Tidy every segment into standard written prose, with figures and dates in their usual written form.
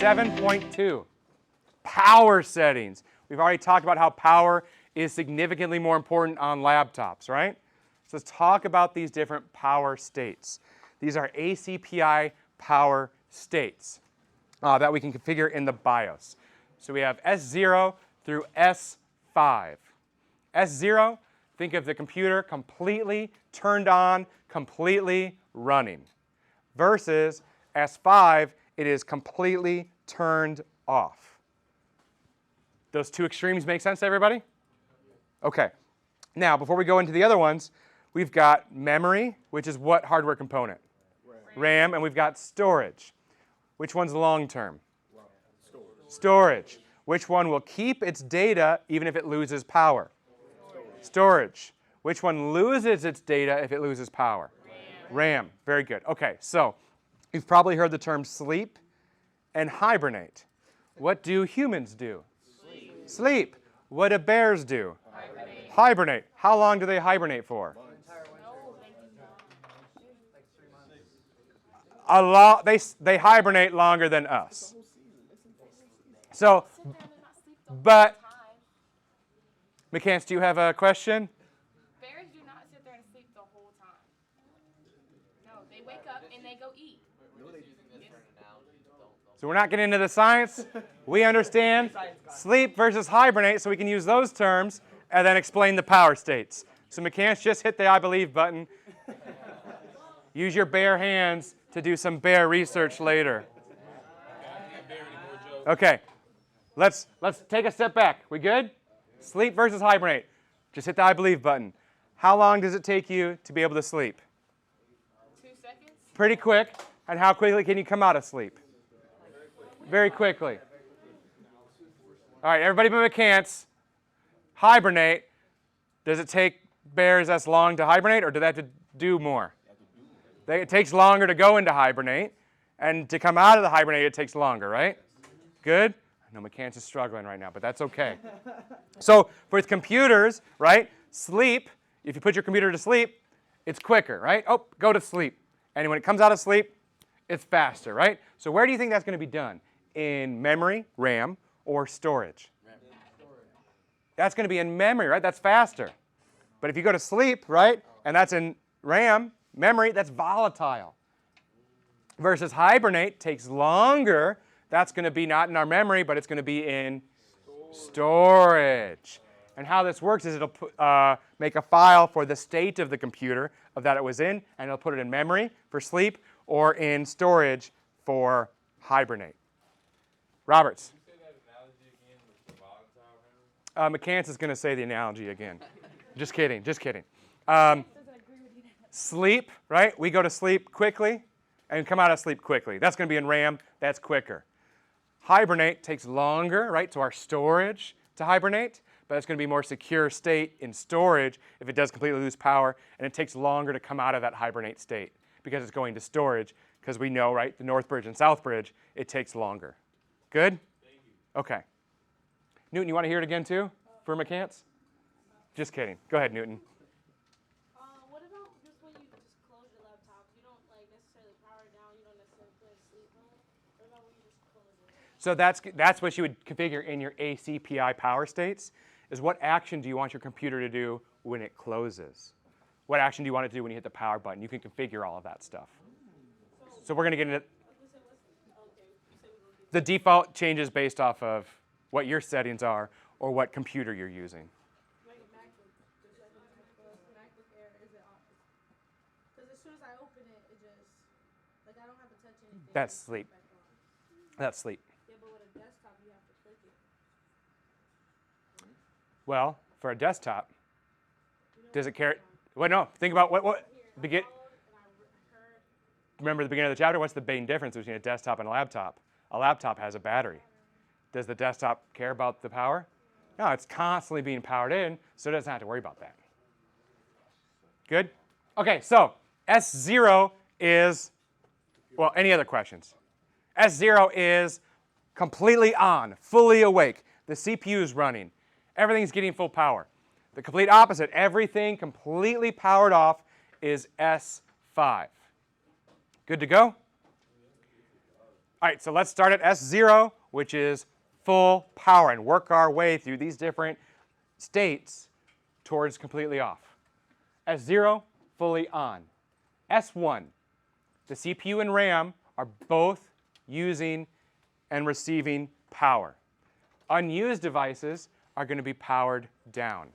7.2, power settings. We've already talked about how power is significantly more important on laptops, right? So let's talk about these different power states. These are ACPI power states that we can configure in the BIOS. So we have S0 through S5. S0, think of the computer completely turned on, completely running. Versus S5, it is completely turned off. Those two extremes make sense to everybody? Okay. Now, before we go into the other ones, we've got memory, which is what hardware component? RAM, and we've got storage. Which one's long-term? Storage. Which one will keep its data even if it loses power? Storage. Which one loses its data if it loses power? RAM. Very good. Okay, so you've probably heard the term sleep and hibernate. What do humans do? Sleep. What do bears do? Hibernate. How long do they hibernate for? A lot. They hibernate longer than us. So, but, McCants, do you have a question? Bears do not sit there and sleep the whole time. No, they wake up and they go eat. So we're not getting into the science. We understand sleep versus hibernate, so we can use those terms and then explain the power states. So McCants, just hit the I believe button. Use your bare hands to do some bear research later. Okay, let's take a step back. We good? Sleep versus hibernate. Just hit the I believe button. How long does it take you to be able to sleep? 2 seconds. Pretty quick. And how quickly can you come out of sleep? Very quickly. All right, everybody but McCants, hibernate. Does it take bears as long to hibernate, or do they have to do more? It takes longer to go into hibernate, and to come out of the hibernate, it takes longer, right? Good? I know McCants is struggling right now, but that's okay. So with computers, right, sleep, if you put your computer to sleep, it's quicker, right? Oh, go to sleep. And when it comes out of sleep, it's faster, right? So where do you think that's going to be done? In memory, RAM, or storage? That's going to be in memory, right? That's faster. But if you go to sleep, right, and that's in RAM, memory, that's volatile. Versus hibernate takes longer. That's going to be not in our memory, but it's going to be in storage. And how this works is it'll make a file for the state of the computer of that it was in, and it'll put it in memory for sleep or in storage for hibernate. Roberts. Can you say that analogy again with the volatile memory? McCants is going to say the analogy again. Just kidding, just kidding. Sleep, right? We go to sleep quickly and come out of sleep quickly. That's going to be in RAM. That's quicker. Hibernate takes longer, right, to our storage to hibernate, but it's going to be more secure state in storage if it does completely lose power, and it takes longer to come out of that hibernate state because it's going to storage, because we know, right, the North Bridge and South Bridge, it takes longer. Good? Thank you. Okay. Newton, you want to hear it again too for McCants? Just kidding. Go ahead, Newton. What about just when you just close your laptop? You don't necessarily power it down. You don't necessarily put it in sleep mode. What about when you just close it? So that's what you would configure in your ACPI power states, is what action do you want your computer to do when it closes? What action do you want it to do when you hit the power button? You can configure all of that stuff. So we're going to get into the default changes based off of what your settings are or what computer you're using. Like MacBook Air, is it on? Because as soon as I open it, it just, like, I don't have to touch anything. That's sleep. That's sleep. Yeah, but with a desktop, you have to click it. Well, for a desktop, does it care? Well, no. Think about what begin. Remember the beginning of the chapter? What's the main difference between a desktop and a laptop? A laptop has a battery. Does the desktop care about the power? No, it's constantly being powered in, so it doesn't have to worry about that. Good? Okay, so S0 is, well, any other questions? S0 is completely on, fully awake. The CPU is running. Everything's getting full power. The complete opposite, everything completely powered off, is S5. Good to go? All right, so let's start at S0, which is full power, and work our way through these different states towards completely off. S0, fully on. S1, the CPU and RAM are both using and receiving power. Unused devices are going to be powered down.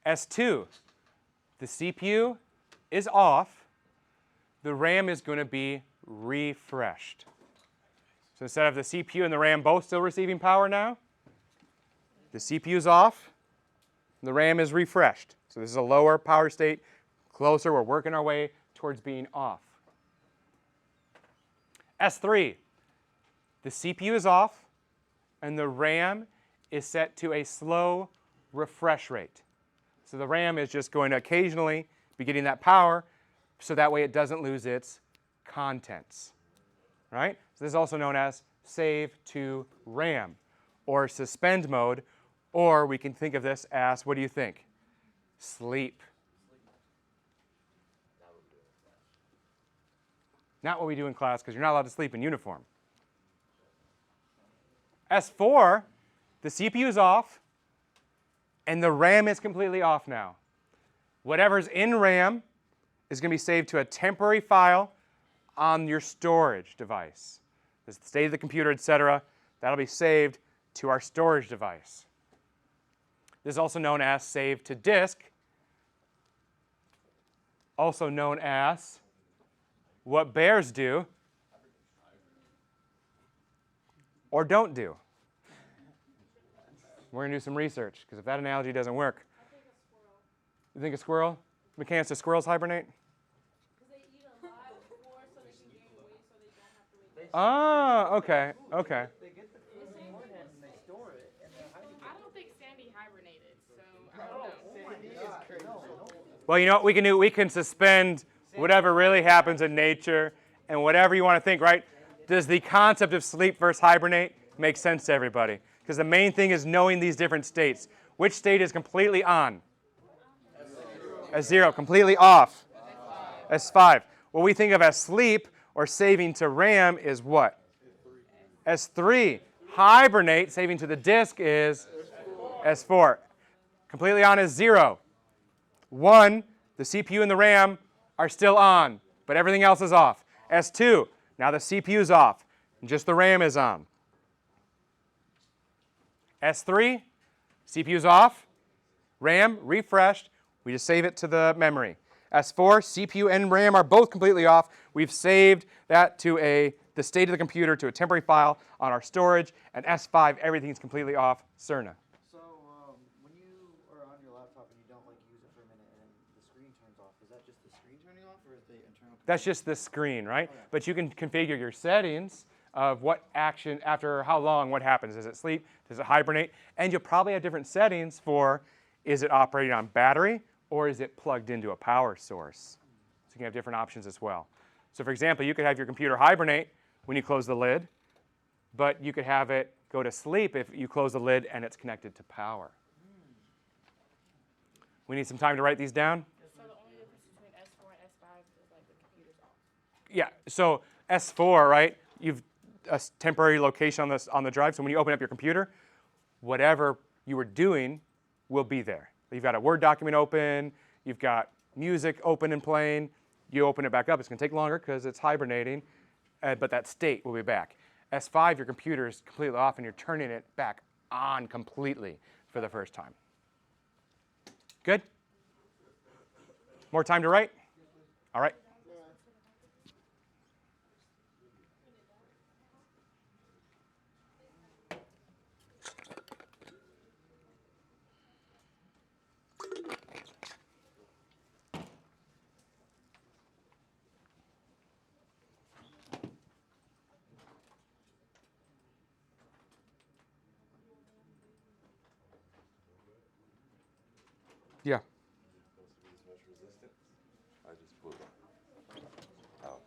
S2, the CPU is off, the RAM is going to be refreshed. So instead of the CPU and the RAM both still receiving power now, the CPU is off, and the RAM is refreshed. So this is a lower power state, closer, we're working our way towards being off. S3, the CPU is off, and the RAM is set to a slow refresh rate. So the RAM is just going to occasionally be getting that power, so that way it doesn't lose its contents. Right? So this is also known as save to RAM, or suspend mode, or we can think of this as, what do you think? Sleep. Not what we do in class, because you're not allowed to sleep in uniform. S4, the CPU is off, and the RAM is completely off now. Whatever's in RAM is going to be saved to a temporary file on your storage device. This is the state of the computer, etc. That'll be saved to our storage device. This is also known as save to disk, also known as what bears do or don't do. We're going to do some research, because if that analogy doesn't work. You think a squirrel? Mechanics, do squirrels hibernate? Because they eat a lot more so they can gain weight so they don't have to wait. Ah, okay, okay. They get the food beforehand and they store it and then I don't think Sandy hibernated, so I don't know. Well, you know what we can do? We can suspend whatever really happens in nature and whatever you want to think, right? Does the concept of sleep versus hibernate make sense to everybody? Because the main thing is knowing these different states. Which state is completely on? S0, completely off. S5. What we think of as sleep or saving to RAM is what? S3. Hibernate, saving to the disk, is S4. Completely on is 0. 1, the CPU and the RAM are still on, but everything else is off. S2, now the CPU is off, and just the RAM is on. S3, CPU is off, RAM refreshed, we just save it to the memory. S4, CPU and RAM are both completely off. We've saved that to the state of the computer to a temporary file on our storage. And S5, everything's completely off. Cerna. So when you are on your laptop and you don't use it for a minute and the screen turns off, is that just the screen turning off or is the internal? That's just the screen, right? Okay. But you can configure your settings of what action, after how long, what happens. Does it sleep? Does it hibernate? And you'll probably have different settings for, is it operating on battery or is it plugged into a power source? So you can have different options as well. So for example, you could have your computer hibernate when you close the lid, but you could have it go to sleep if you close the lid and it's connected to power. We need some time to write these down. So the only difference between S4 and S5 is like the computer's off. Yeah, so S4, right? You've a temporary location on the drive, so when you open up your computer, whatever you were doing will be there. You've got a Word document open, you've got music open and playing, you open it back up. It's going to take longer because it's hibernating, but that state will be back. S5, your computer is completely off and you're turning it back on completely for the first time. Good? More time to write? All right. Yeah. I just put out.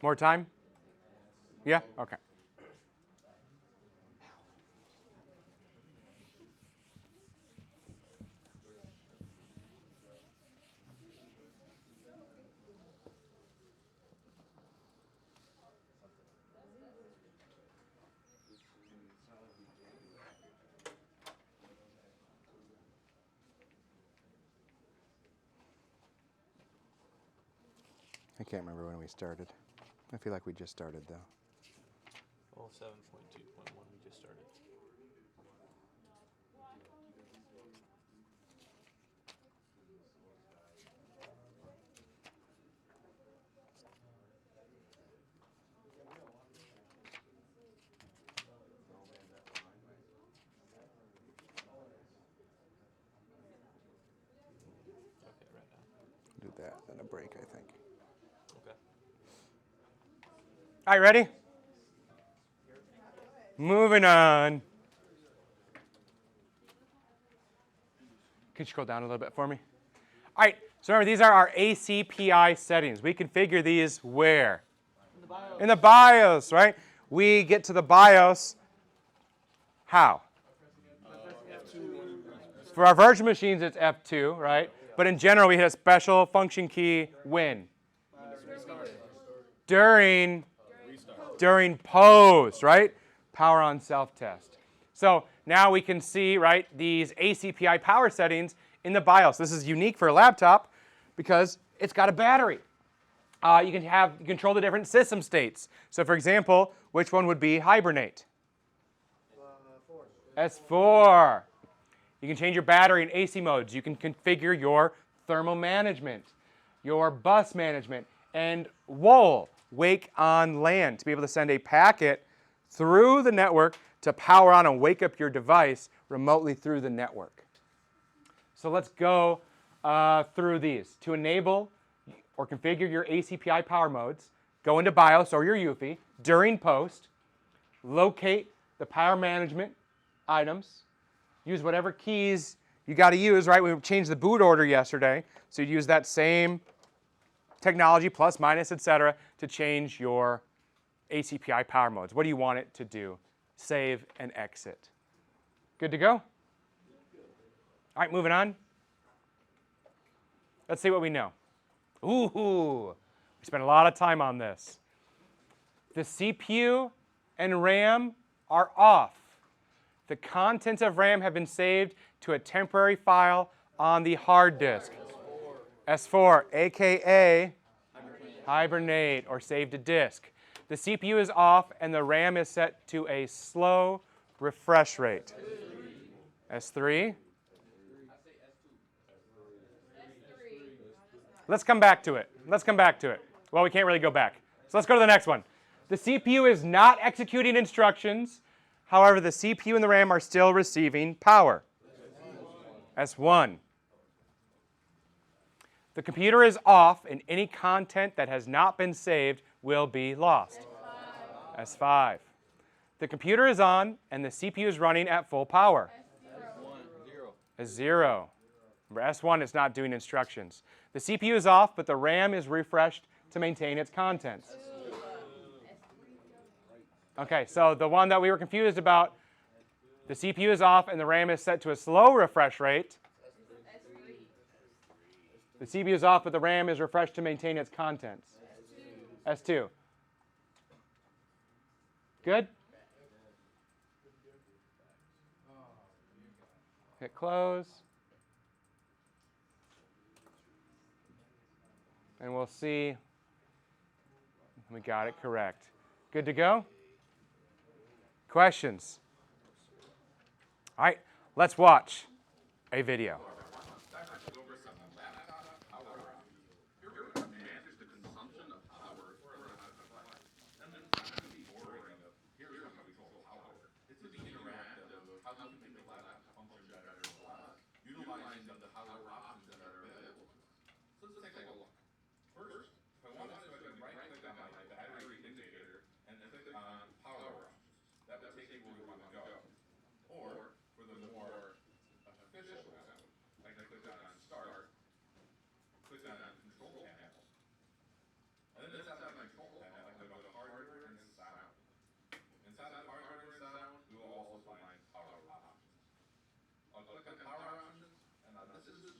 More time? Yeah? Okay. I can't remember when we started. I feel like we just started though. Well, 7.2.1 we just started. Okay, right now. Do that, then a break, I think. Okay. All right, ready? Moving on. Can you scroll down a little bit for me? All right, so remember, these are our ACPI settings. We configure these where? In the BIOS, right? We get to the BIOS how? For our virtual machines, it's F2, right? But in general, we hit a special function key when? During post, right? Power on self-test. So now we can see, right, these ACPI power settings in the BIOS. This is unique for a laptop because it's got a battery. You can control the different system states. So for example, which one would be hibernate? S4. You can change your battery in AC modes. You can configure your thermal management, your bus management, and WOL, wake on LAN, to be able to send a packet through the network to power on and wake up your device remotely through the network. So let's go through these. To enable or configure your ACPI power modes, go into BIOS or your UEFI during post, locate the power management items, use whatever keys you got to use, right? We changed the boot order yesterday, so you'd use that same technology, plus, minus, etc., to change your ACPI power modes. What do you want it to do? Save and exit. Good to go? All right, moving on. Let's see what we know. Ooh, we spent a lot of time on this. The CPU and RAM are off. The contents of RAM have been saved to a temporary file on the hard disk. S4, aka hibernate or save to disk. The CPU is off and the RAM is set to a slow refresh rate. S3. Let's come back to it. Well, we can't really go back. So let's go to the next one. The CPU is not executing instructions. However, the CPU and the RAM are still receiving power. S1. The computer is off and any content that has not been saved will be lost. S5. The computer is on and the CPU is running at full power. S0. Remember, S1 is not doing instructions. The CPU is off, but the RAM is refreshed to maintain its contents. Okay, so the one that we were confused about, the CPU is off and the RAM is set to a slow refresh rate. The CPU is off, but the RAM is refreshed to maintain its contents. S2. Good? Hit close. And we'll see we got it correct. Good to go? Questions? All right, let's watch a video.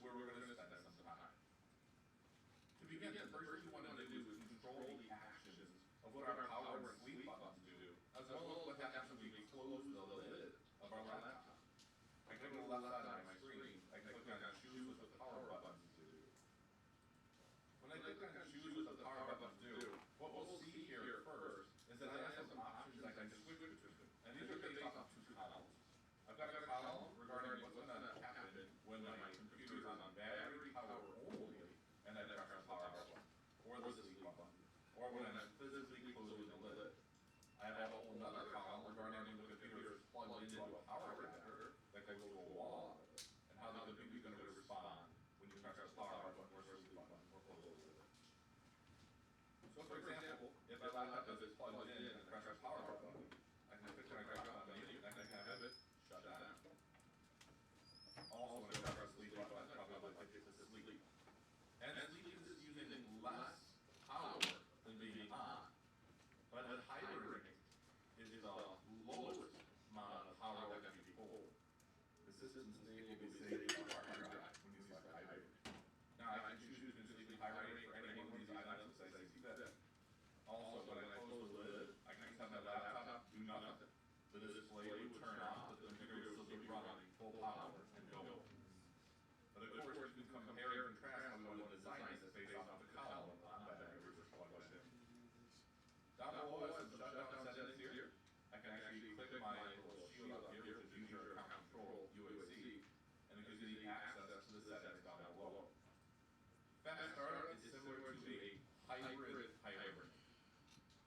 where we're going to spend some time. To begin, the first thing we want to do is control the actions of what our power and sleep buttons do, as well as what happens when we close the lid of our laptop. I can go to the left side of my screen, I can click on choose what the power buttons do. When I click on choose what the power buttons do, what we'll see here first is that I have some options I can switch between. And these are based off of two columns. I've got a column regarding what's going to happen when my computer is on battery power only, and I press the power button, or the sleep button, or when I'm physically closing the lid. I have a whole other column regarding when the computer is plugged into a power adapter that goes to a wall, and how the computer is going to respond when you press the power button, or sleep button, or close the lid. So for example, if my laptop is plugged in and I press the power button, I can click on my drop down menu and I can have it shut down. Also, when I press the sleep button, I probably like it to sleep. And sleep is using less power than being on. But hibernating is the lowest amount of power that can be pulled. The system's able to save a hard drive when you select hibernate. Now, I can choose to simply hibernate for any one of these items as I see fit. Also, when I close the lid, I can just have my laptop do nothing. The display would turn off, but the computer would still be running full power and going. But of course, you can compare and contrast how we want to design this based off of the column on battery versus plugged in. Down below, I have some shutdown settings here. I can actually click my little shield up here, which is user account control UAC, and it gives you the access to the settings down below. Fast startup is similar to a hybrid hibernate.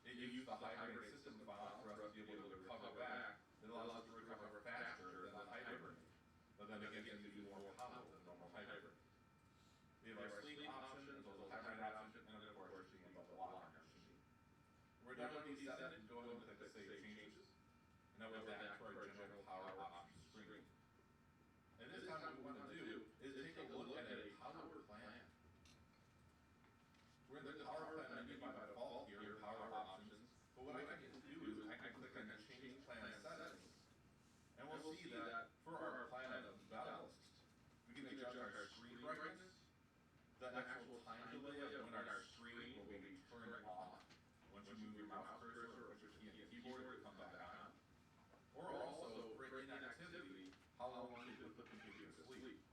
It uses the hibernate system file for us to be able to recover back. It allows us to recover faster than the hibernate, but then again, it uses more power than normal hibernate. We have our sleep option, as well as a hibernate option, and of course, you can the lock on our machine. We're done with these settings, go ahead and click Save Changes, and now we're back to our general power options screen. And this time what we want to do is take a look at a power plan. We're in the power plan menu by default here, power options, but what I can do is I can click on change plan settings, and we'll see that for our plan of ballast, we can adjust our screen brightness, the actual time delay of when our screen will be turned off. Once you move your mouse cursor or put your key on the keyboard, it will come back on. Or also, for inactivity, how long should we put the computer to sleep?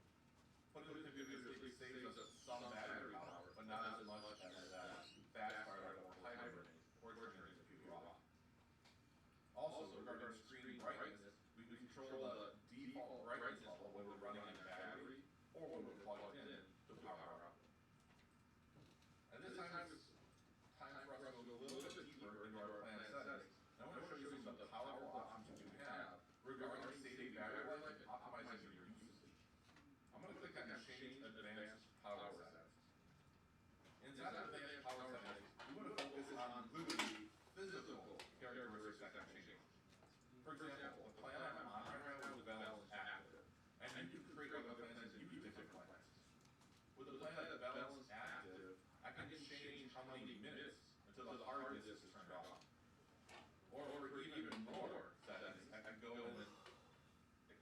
Putting the computer to sleep saves us some battery power, but not as much as that fast start or hibernate, or turning the computer off. Also, regarding screen brightness, we can control the default brightness level when we're running on battery, or when we're plugged in to power up. And this time it's time for us to go a little bit deeper into our plan settings. I want to show you some of the powerful options you have regarding saving battery life and optimizing your usage. I'm going to click on Change Advanced Power Settings. Inside of Advanced Power Settings, we want to focus on literally physical characteristics that can change. For example, the plan I'm on right now is balance active, and you can create other plans and use different plans. With the plan that's balance active, I can change how many minutes until the hard disk is turned off. Or even more settings, I can go and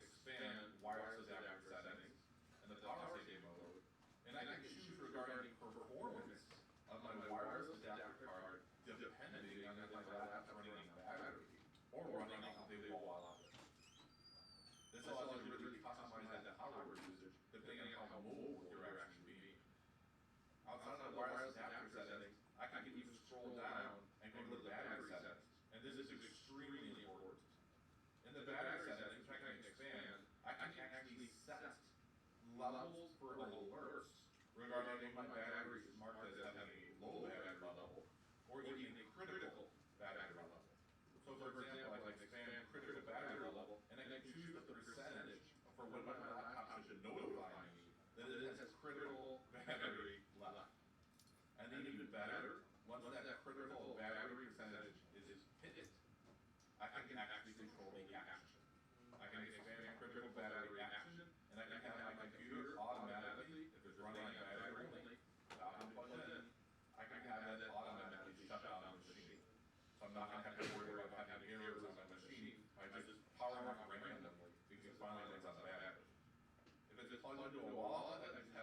expand wireless adapter settings and the power saving mode, and I can choose regarding performance of my wireless adapter card depending on if my laptop's running on battery or running off of a wall outlet. This allows you to really customize that power usage depending on how mobile you're actually being. Outside of the wireless adapter settings, I can even scroll down and go to the battery settings. And this is extremely important. In the battery settings, which I can expand, I can actually set levels for alerts regarding when my battery is marked as having a low battery level or even a critical battery level. So for example, I can expand critical battery level and I can choose the percentage for when my laptop should notify me that it has critical battery left. And even better, once that critical battery percentage is hit, I can actually control the action. I can expand critical battery action, and I can have my computer automatically, if it's running on battery only, without being plugged in, I can have that automatically shut down the machine. So I'm not going to have to worry about having errors on my machine. I just power off randomly because it finally runs on the battery. If it's plugged into a wall, I just have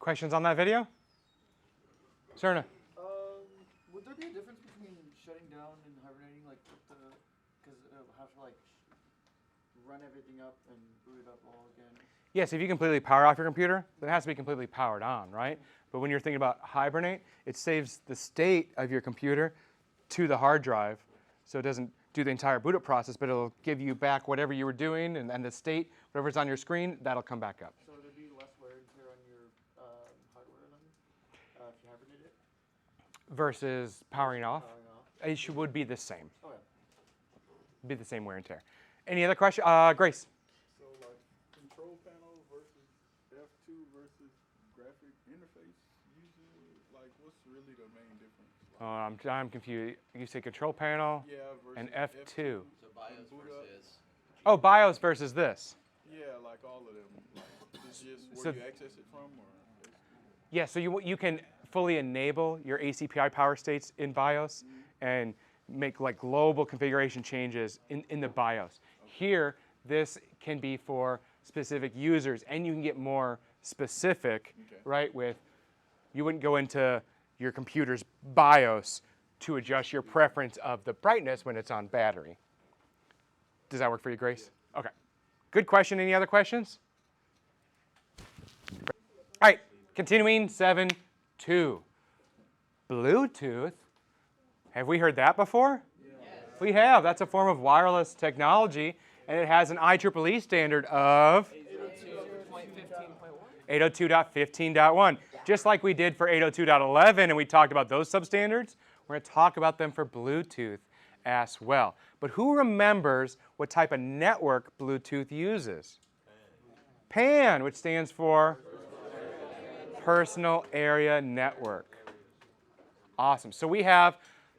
Questions on that video? Cerna. Would there be a difference between shutting down and hibernating, like because it'll have to like run everything up and boot it up all again? Yes, if you completely power off your computer, then it has to be completely powered on, right? But when you're thinking about hibernate, it saves the state of your computer to the hard drive, so it doesn't do the entire boot up process, but it'll give you back whatever you were doing, and the state, whatever's on your screen, that'll come back up. So there'd be less wear and tear on your hardware then, if you hibernate it? Versus powering off, Powering off. it would be the same. Okay. Be the same wear and tear. Any other question? Grace. So like control panel versus F2 versus graphic interface user, like what's really the main difference? Like, I'm confused. You say control panel yeah, versus and F2. So BIOS versus. Oh, BIOS versus this. Yeah, like all of them. Like, it's just where So you access it from, or Yeah, so you can fully enable your ACPI power states in BIOS and make like global configuration changes in the BIOS. Here, this can be for specific users, and you can get more specific, right? You wouldn't go into your computer's BIOS to adjust your preference of the brightness when it's on battery. Does that work for you, Grace? Okay. Good question. Any other questions? All right, continuing 7.2. Bluetooth. Have we heard that before? Yes. We have. That's a form of wireless technology, and it has an IEEE standard of 802.15.1. Just like we did for 802.11, and we talked about those substandards, we're going to talk about them for Bluetooth as well. But who remembers what type of network Bluetooth uses? PAN, which stands for Personal Area Network. Awesome. So we have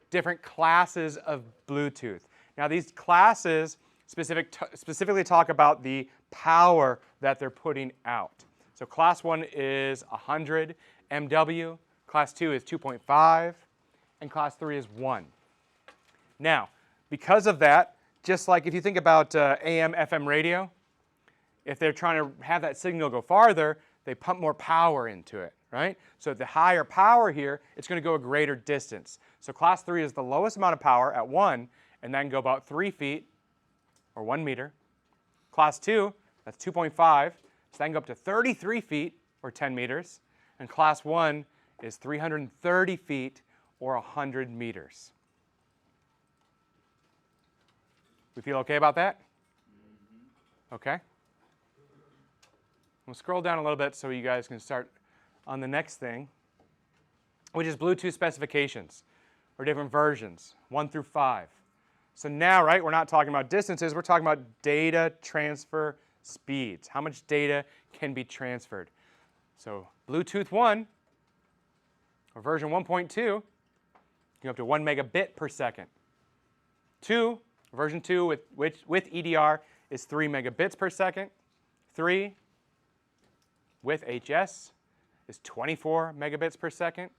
different classes of Bluetooth. Now these classes specifically talk about the power that they're putting out. So class 1 is 100 MW, class 2 is 2.5, and class 3 is 1. Now, because of that, just like if you think about AM, FM radio, if they're trying to have that signal go farther, they pump more power into it, right? So the higher power here, it's going to go a greater distance. So class 3 is the lowest amount of power at 1, and then go about 3 feet, or 1 meter. Class 2, that's 2.5, so then go up to 33 feet, or 10 meters. And class 1 is 330 feet, or 100 meters. We feel okay about that? Okay. We'll scroll down a little bit so you guys can start on the next thing, which is Bluetooth specifications, or different versions, 1 through 5. So now, right, we're not talking about distances, we're talking about data transfer speeds. How much data can be transferred? So Bluetooth 1, or version 1.2, you go up to 1 megabit per second. 2, version 2 with EDR is 3 megabits per second. 3, with HS is 24 megabits per second.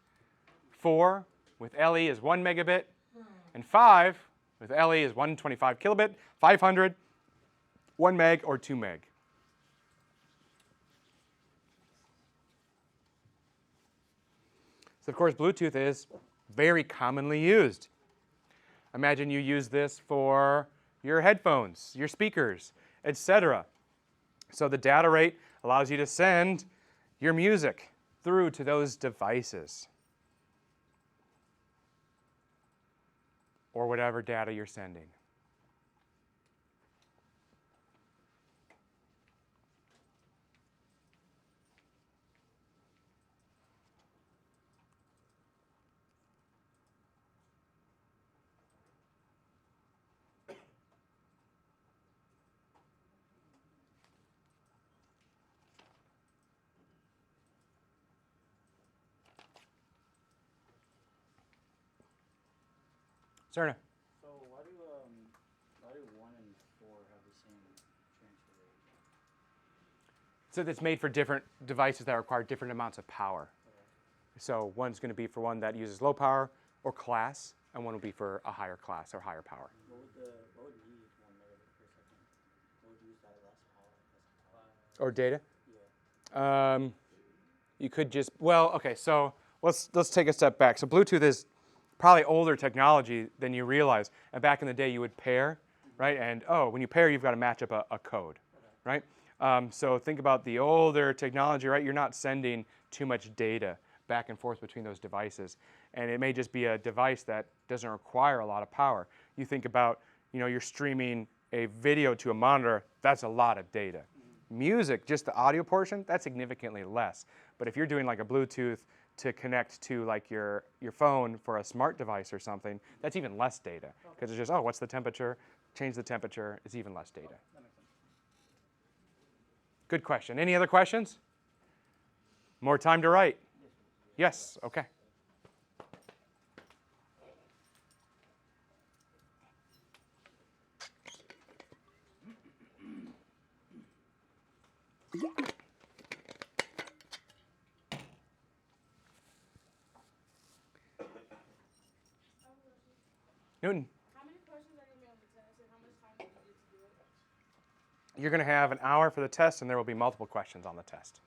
4 with LE is 1 megabit. And 5 with LE is 125 kilobit, 500, 1 meg, or 2 meg. So of course, Bluetooth is very commonly used. Imagine you use this for your headphones, your speakers, etc. So the data rate allows you to send your music through to those devices, or whatever data you're sending. Cerna. So why do 1 and 4 have the same transfer rate? So it's made for different devices that require different amounts of power. Okay. So one's going to be for one that uses low power or class, and one will be for a higher class or higher power. What would be 1 megabit per second? What would use that less power? Or data? Yeah. You could just, well, okay, so let's take a step back. So Bluetooth is probably older technology than you realize. And back in the day, you would pair, right? And when you pair, you've got to match up a code, right? So think about the older technology, right? You're not sending too much data back and forth between those devices. And it may just be a device that doesn't require a lot of power. You think about, you're streaming a video to a monitor, that's a lot of data. Music, just the audio portion, that's significantly less. But if you're doing like a Bluetooth to connect to like your phone for a smart device or something, that's even less data. Because it's just, what's the temperature? Change the temperature, it's even less data. Good question. Any other questions? More time to write? Yes, okay. Newton. How many questions are going to be on the test, and how much time do you need to do it? You're going to have an hour for the test, and there will be multiple questions on the test.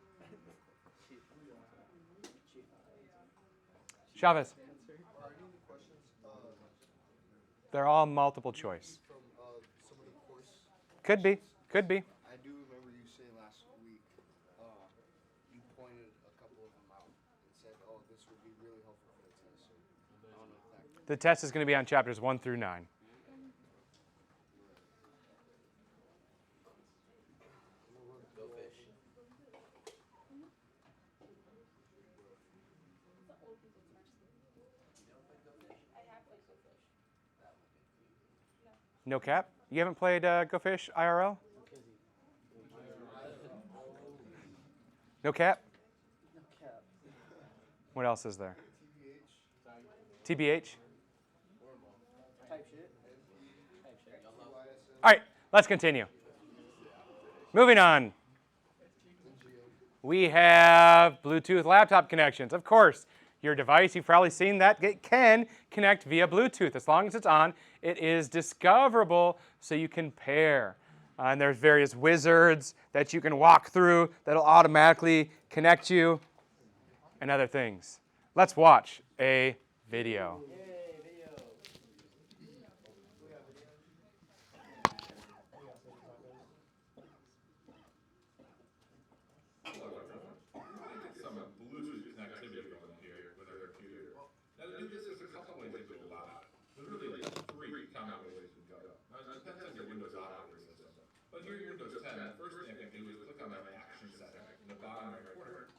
Chavez. Are any of the questions They're all multiple choice. from some of the course? Could be. Could be. I do remember you saying last week, you pointed a couple of them out and said, "Oh, this would be really helpful for the test." So I don't know if that. The test is going to be on chapters 1 through 9. Go fish. No cap? You haven't played Go Fish IRL? No cap? No cap. What else is there? TBH? Type shit. All right, let's continue. Moving on. We have Bluetooth laptop connections. Of course, your device, you've probably seen that, it can connect via Bluetooth. As long as it's on, it is discoverable so you can pair. And there's various wizards that you can walk through that'll automatically connect you and other things. Let's watch a video. Some Bluetooth connectivity going here with our computer. Now to do this, there's a couple ways to go about it. There's really like 3 common ways we can go. Now it depends on your Windows operating system. But here in Windows 10, the first thing I can do is click on that action setting in the bottom right corner.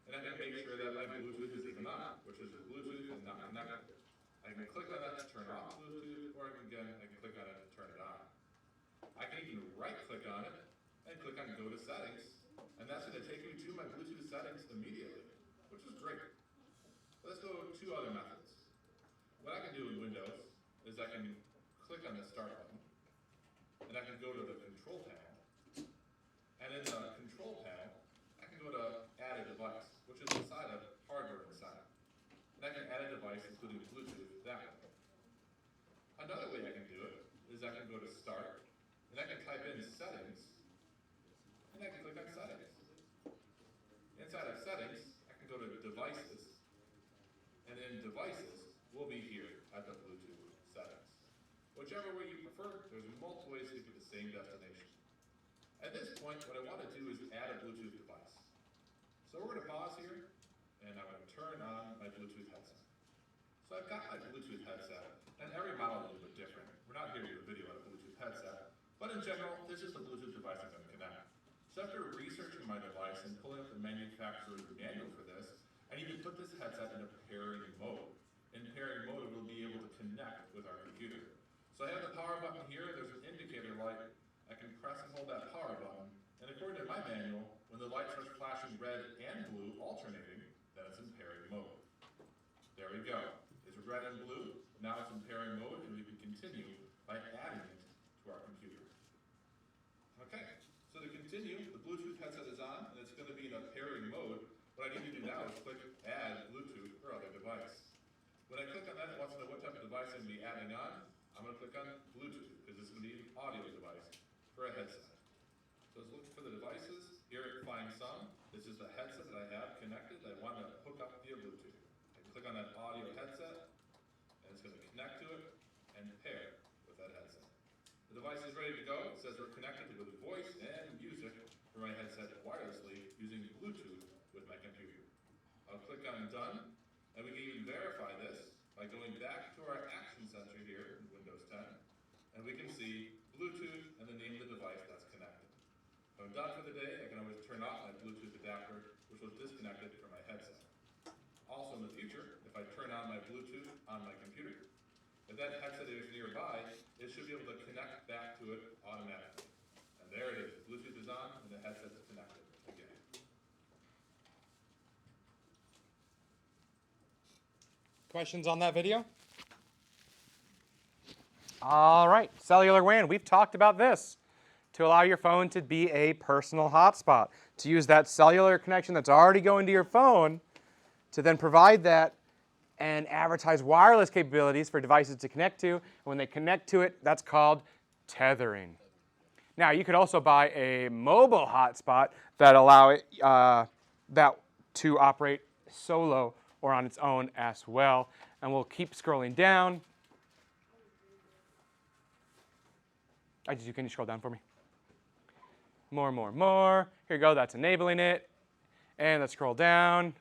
And I can make sure that my Bluetooth is even on, which is Bluetooth and not connected. I can click on that to turn off Bluetooth, or I can click on it to turn it on. I can even right-click on it and click on Go to Settings, and that's going to take me to my Bluetooth settings immediately, which is great. Let's go 2 other methods. What I can do in Windows is I can click on the Start button, and I can go to the Control panel, and in the Control panel, I can go to Add a Device, which is inside of Hardware inside. And I can add a device, including Bluetooth, that way. Another way I can do it is I can go to Start, and I can type in Settings, and I can click on Settings. Inside of Settings, I can go to Devices, and in Devices, we'll be here at the Bluetooth settings. Whichever way you prefer, there's multiple ways to get to the same destination. At this point, what I want to do is add a Bluetooth device. So we're going to pause here, and I'm going to turn on my Bluetooth headset. So I've got my Bluetooth headset, and every model is a little bit different. We're not here to do a video on a Bluetooth headset, but in general, this is the Bluetooth device I'm going to connect. So after researching my device and pulling up the manufacturer's manual for this, I need to put this headset into pairing mode. In pairing mode, we'll be able to connect with our computer. So I have the power button here, there's an indicator light. I can press and hold that power button, and according to my manual, when the light starts flashing red and blue alternating, then it's in pairing mode. There we go. It's red and blue, now it's in pairing mode, and we can continue by adding it to our computer. Okay, so to continue, the Bluetooth headset is on, and it's going to be in a pairing mode. What I need to do now is click Add Bluetooth or other device. When I click on that, it wants to know what type of device I'm going to be adding on. I'm going to click on Bluetooth, because this is going to be an audio device for a headset. So let's look for the devices. Here it finds some. This is the headset that I have connected that I want to hook up via Bluetooth. I click on that audio headset, and it's going to connect to it and pair with that headset. The device is ready to go. It says we're connected with voice and music from my headset wirelessly using Bluetooth with my computer. I'll click on Done, and we can even verify this by going back to our Action Center here in Windows 10, and we can see Bluetooth and the name of the device that's connected. If I'm done for the day, I can always turn off my Bluetooth adapter, which was disconnected from my headset. Also in the future, if I turn on my Bluetooth on my computer, if that headset is nearby, it should be able to connect back to it automatically. And there it is. Bluetooth is on and the headset is connected again. Questions on that video? All right, cellular WAN. We've talked about this. To allow your phone to be a personal hotspot. To use that cellular connection that's already going to your phone to then provide that and advertise wireless capabilities for devices to connect to. And when they connect to it, that's called tethering. Now, you could also buy a mobile hotspot that allow it, that to operate solo or on its own as well. And we'll keep scrolling down. Can you scroll down for me? More. Here you go, that's enabling it. And let's scroll down.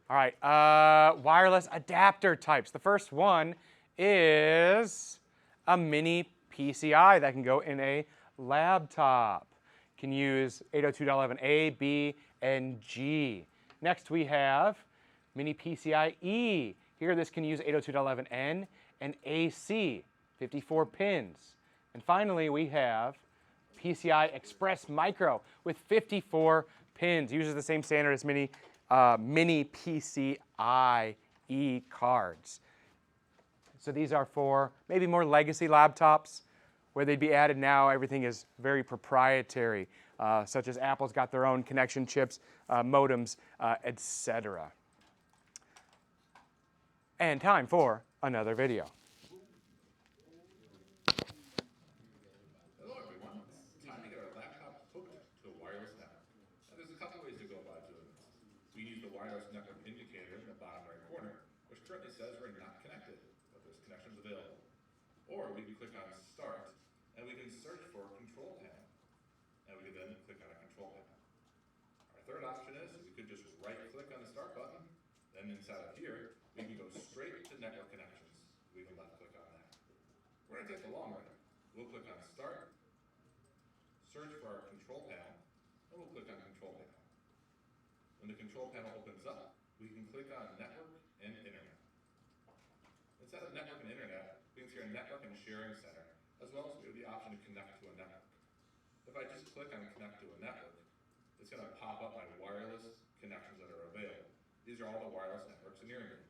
All right, wireless adapter types. The first one is a mini PCI that can go in a laptop. Can use 802.11a, b, and g. Next we have mini PCIe. Here this can use 802.11n and AC, 54 pins. And finally we have PCI Express Micro with 54 pins. Uses the same standard as mini PCIe cards. So these are for maybe more legacy laptops where they'd be added now. Everything is very proprietary, such as Apple's got their own connection chips, modems, etc. And time for another video. Hello everyone, it's time to get our laptop hooked to a wireless network. Now there's a couple ways to go about doing this. We use the wireless network indicator in the bottom right corner, which currently says we're not connected, but there's connections available. Or we can click on Start, and we can search for Control Panel. And we can then click on a Control Panel. Our third option is we could just right-click on the Start button, then inside of here, we can go straight to Network Connections. We can left-click on that. We're going to take the long way. We'll click on Start, search for our Control Panel, and we'll click on Control Panel. When the Control Panel opens up, we can click on Network and Internet. Instead of Network and Internet, we can see our Network and Sharing Center, as well as we have the option to connect to a network. If I just click on Connect to a Network, it's going to pop up my wireless connections that are available. These are all the wireless networks near me.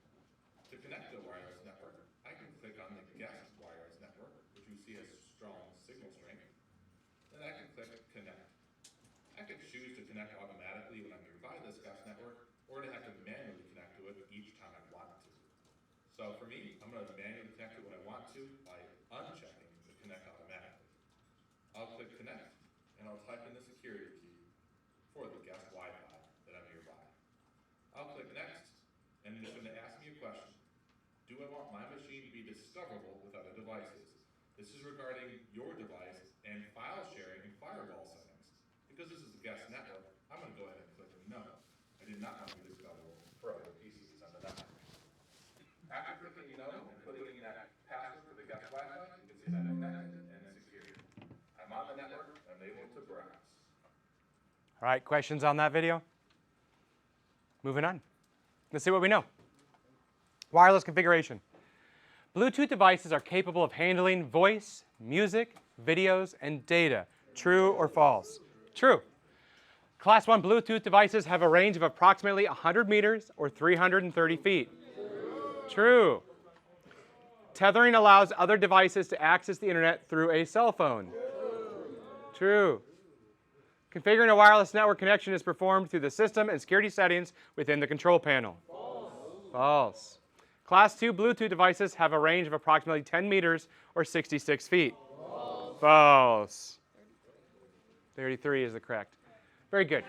To connect to a wireless network, I can click on the guest wireless network, which you see has strong signal strength. Then I can click Connect. I can choose to connect automatically when I'm nearby this guest network, or to have to manually connect to it each time I want to. So for me, I'm going to manually connect to it when I want to by unchecking the Connect automatically. I'll click Connect, and I'll type in the security key for the guest Wi-Fi that I'm nearby. I'll click Next, and it's going to ask me a question. Do I want my machine to be discoverable with other devices? This is regarding your device and file sharing and firewall settings. Because this is a guest network, I'm going to go ahead and click No. I did not want to be discoverable for other PCs on the network. After clicking No and putting in that password for the guest Wi-Fi, you can see that connected and secure. I'm on the network and I'm able to browse. All right, questions on that video? Moving on. Let's see what we know. Wireless configuration. Bluetooth devices are capable of handling voice, music, videos, and data. True or false? True. Class 1 Bluetooth devices have a range of approximately 100 meters or 330 feet. True. Tethering allows other devices to access the internet through a cell phone. True. Configuring a wireless network connection is performed through the system and security settings within the control panel. False. Class 2 Bluetooth devices have a range of approximately 10 meters or 66 feet. False. 33 is the correct. Very good.